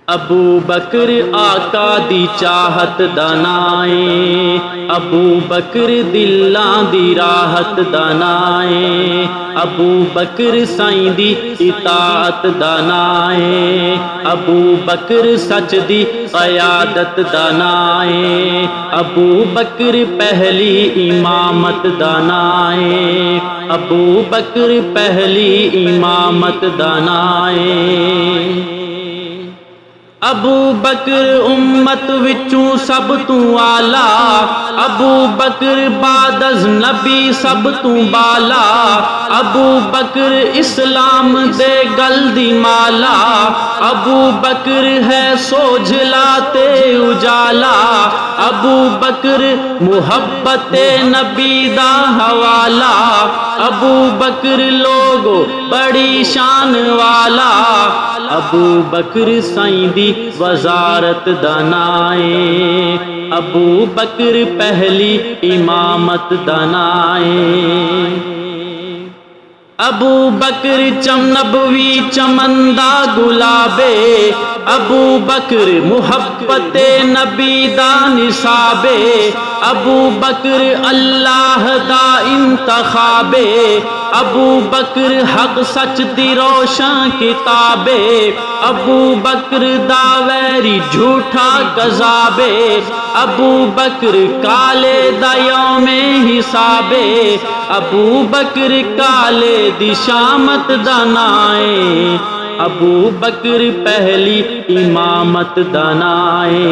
ابو بکر آقا دی چاہت دانائے، ابو بکر دلاں دی راحت دانائے، ابو بکر سائیں دی اطاعت دانائے، ابو بکر سچ دی قیادت دانائے، ابو بکر پہلی امامت دانائے، ابو بکر پہلی امامت دانائے۔ ابو بکر امت وچوں سب تو آلہ، ابو بکر بعد از نبی سب تو بالا، ابو بکر اسلام دے گل دی مالا، ابو بکر ہے سوجھلا تے اجالا، ابو بکر محبت نبی دا حوالہ، ابو بکر لوگو بڑی شان والا، ابو بکر سائیں دی وزارت دانائے، ابو بکر پہلی امامت دانائے۔ ابو بکر نبوی چمندہ گلابے، ابو بکر محبت نبی دا نصابے، ابو بکر اللہ دا انتخابے، ابو بکر حق سچ دی روشن کتابے، ابو بکر دا ویری جھوٹا کذابے، ابو بکر کالے دا یوم حسابے، ابو بکر کالے دی شامت دانائے، ابو بکر پہلی امامت دانائے۔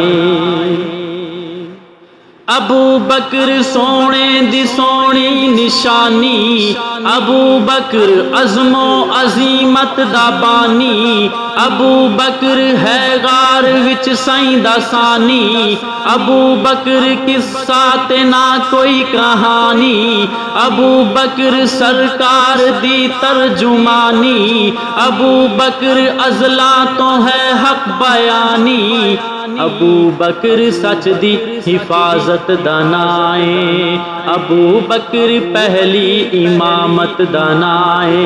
ابو بکر سونے دی سونی نشانی، ابو بکر عزم و عظیمت دا بانی، ابو بکر ہے غار وچ سائیں دا ثانی، ابو بکر قصہ تے نہ کوئی کہانی، ابو بکر سرکار دی ترجمانی، ابو بکر ازلاں تو ہے حق بیانی، ابو بکر سچ دی حفاظت دانائے، ابو بکر پہلی امامت دانائے۔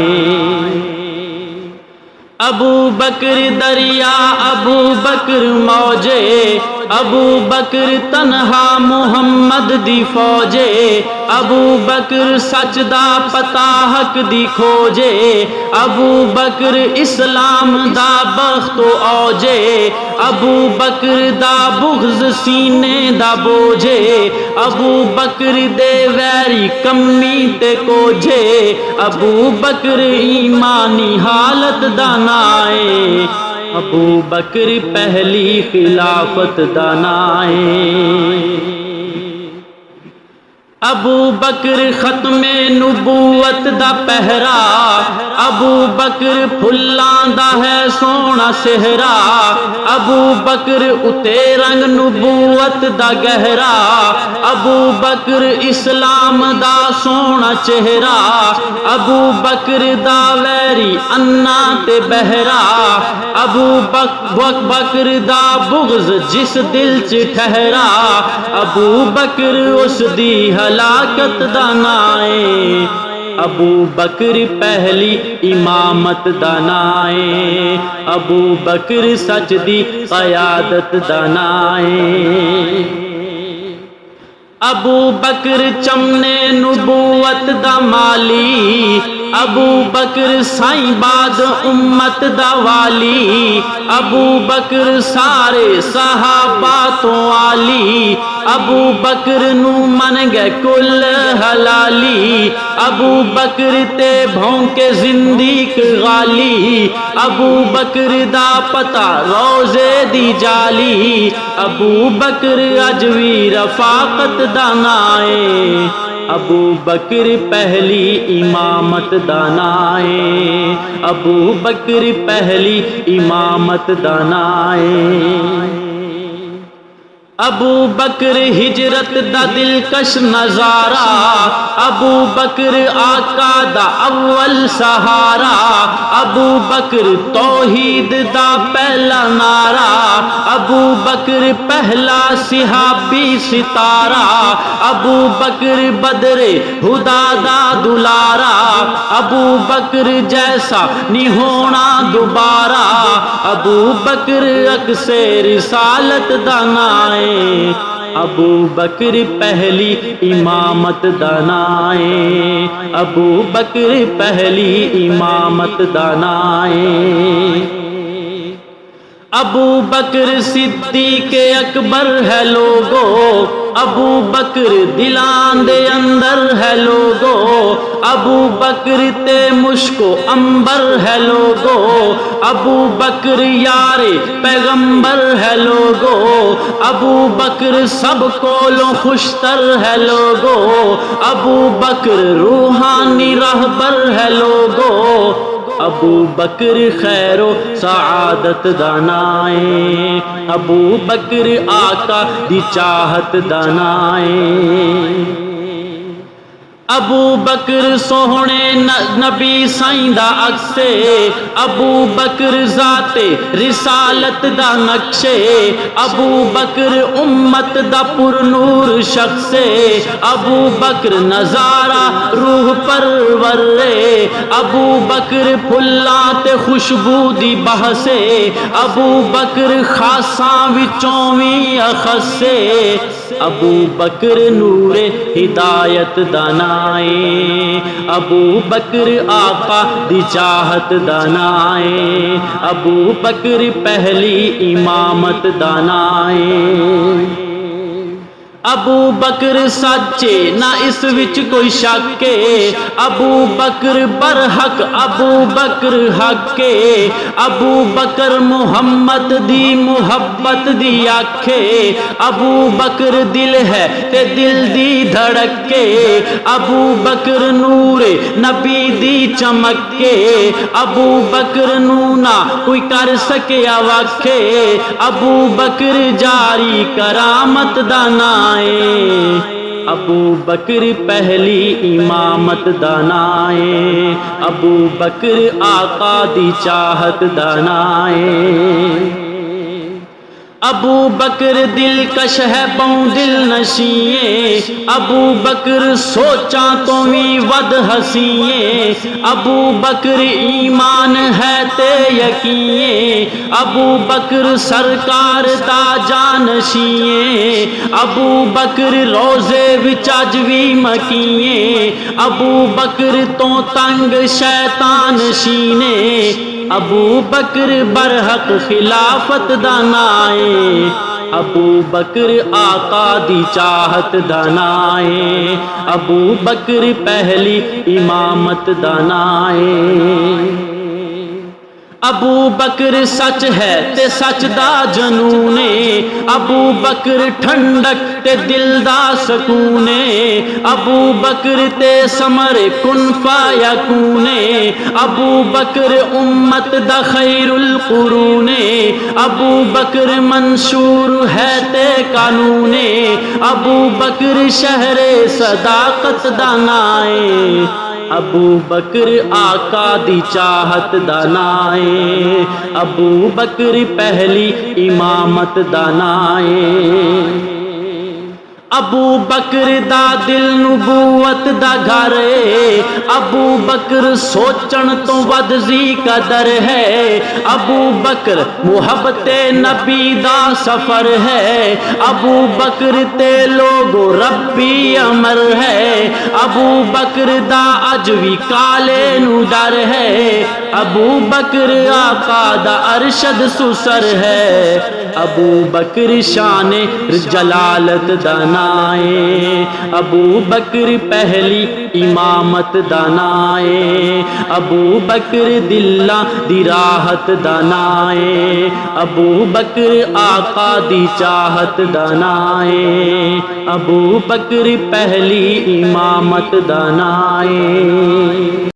ابو بکر دریا، ابو بکر موجے، ابو بکر تنہا محمد دی فوجے، ابو بکر سچ دا پتا حق دی کھوجے، ابو بکر اسلام دا بخت و اوجے، ابو بکر دا بغض سینے دا بوجھے، ابو بکر دے ویری کمی تے کوجھے، ابو بکر ایمانی حالت دانائے، ابو بکر پہلی خلافت دانائے۔ ابو بکر ختم نبوت دا پہرا، ابو بکر پھلاں دا ہے سونا سہرا، ابو بکر اتے رنگ نبوت دا گہرا، ابو بکر اسلام دا سونا چہرہ، ابو بکر دا ویری انا تے بہرا، ابو بکر دا بغض جس دل چ ٹھہرا، ابو بکر اس دی ہلاکت دانائے، ابو بکر پہلی امامت دانائے، ابو بکر سچ دی قیادت دانائے۔ ابو بکر چمنے نبوت دا مالی، ابو بکر سائیں بعد امت دا والی، ابو بکر سارے صحابہ تو عالی، ابو بکر نو من گئے کل حلالی، ابو بکر تے بھونکے زندیق غالی، ابو بکر دا پتا روزے دی جالی، ابو بکر اجوی رفاقت دانائے، ابو بکر پہلی امامت دانائے، ابو بکر پہلی امامت دانائے۔ ابو بکر ہجرت دا دلکش نظارہ، ابو بکر آقا دا اول سہارا، ابو بکر توحید دا پہلا نعرہ، ابو بکر پہلا صحابی ستارہ، ابو بکر بدر ہدا دا دلارا، ابو بکر جیسا نہیں ہونا دوبارہ، ابو بکر عکس رسالت دانائے، ابو بکر پہلی امامت دانائے، ابو بکر پہلی امامت دانائے۔ ابو بکر صدیق اکبر ہے لوگو، ابو بکر دلان دے اندر ہے لوگو، ابو بکر تے مشکو امبر ہے لوگو، ابو بکر یار پیغمبر ہے لوگو، ابو بکر سب کولوں خوشتر ہے لوگو، ابو بکر روحانی رہبر ہے لوگو، ابو بکر خیر و سعادت دانائے، ابو بکر آقا دی چاہت دانائے۔ ابو بکر سوہنے نبی سائیں دا عکسے، ابو بکر ذات رسالت دا نقشے، ابو بکر امت دا پر نور شخصے، ابو بکر نظارہ روح پرور رے، ابو بکر پھلاں تے خوشبو دی بحثے، ابو بکر خاصاں وچوں وی اخصے، ابو بکر نور ہدایت دانائے، ابو بکر آقا دی چاہت دانائے، ابو بکر پہلی امامت دانائے۔ ابو بکر سچے نہ اس وچ کوئی شک ہے، ابو بکر برحق ابو بکر حق ہے، ابو بکر محمد دی محبت دی آنکھے، ابو بکر دل ہے تے دل دی دھڑکے، ابو بکر نور نبی دی چمکے، ابو بکر نونا کوئی کر سکیا واکھے، ابو بکر جاری کرامت دانا، ابو بکر پہلی امامت دانائے، ابو بکر آقا دی چاہت دانائے۔ ابو بکر دلکش ہے بہوں دل نشیں، ابو بکر سوچاں تو بھی ود ہسیں، ابو بکر ایمان ہے تے یقین، ابو بکر سرکار دا جانشیں، ابو بکر روزے وچ اج وی مکیں، ابو بکر تو تنگ شیطان شینے، ابو بکر برحق خلافت دانائے، ابو بکر آقا دی چاہت دانائے، ابو بکر پہلی امامت دانائے۔ ابو بکر سچ ہے تے سچ دا جنونے، ابو بکر ٹھنڈک تے دل دا سکونے، ابو بکر تے سمر کن فیکونے، ابو بکر امت دا خیر القرونے، ابو بکر منشور ہے تے قانونے، ابو بکر شہر صداقت دانائے، ابو بکر آقا دی چاہت دانائے، ابو بکر پہلی امامت دانائے۔ ابو بکر دا دل نبوت دا گھر ہے، ابو بکر سوچن تو ود زی قدر ہے، ابو بکر محبت نبی دا سفر ہے، ابو بکر تے لوگو ربی امر ہے، ابو بکر دا اج وی کالے نو ڈر ہے، ابو بکر آقا دا ارشد سسر ہے، ابو بکر شان جلالت دانائے، ابو بکر پہلی امامت دانائے، ابو بکر دلہ دی راحت دانائے، ابو بکر آقا دی چاہت دانائے، ابو بکر پہلی امامت دانائے۔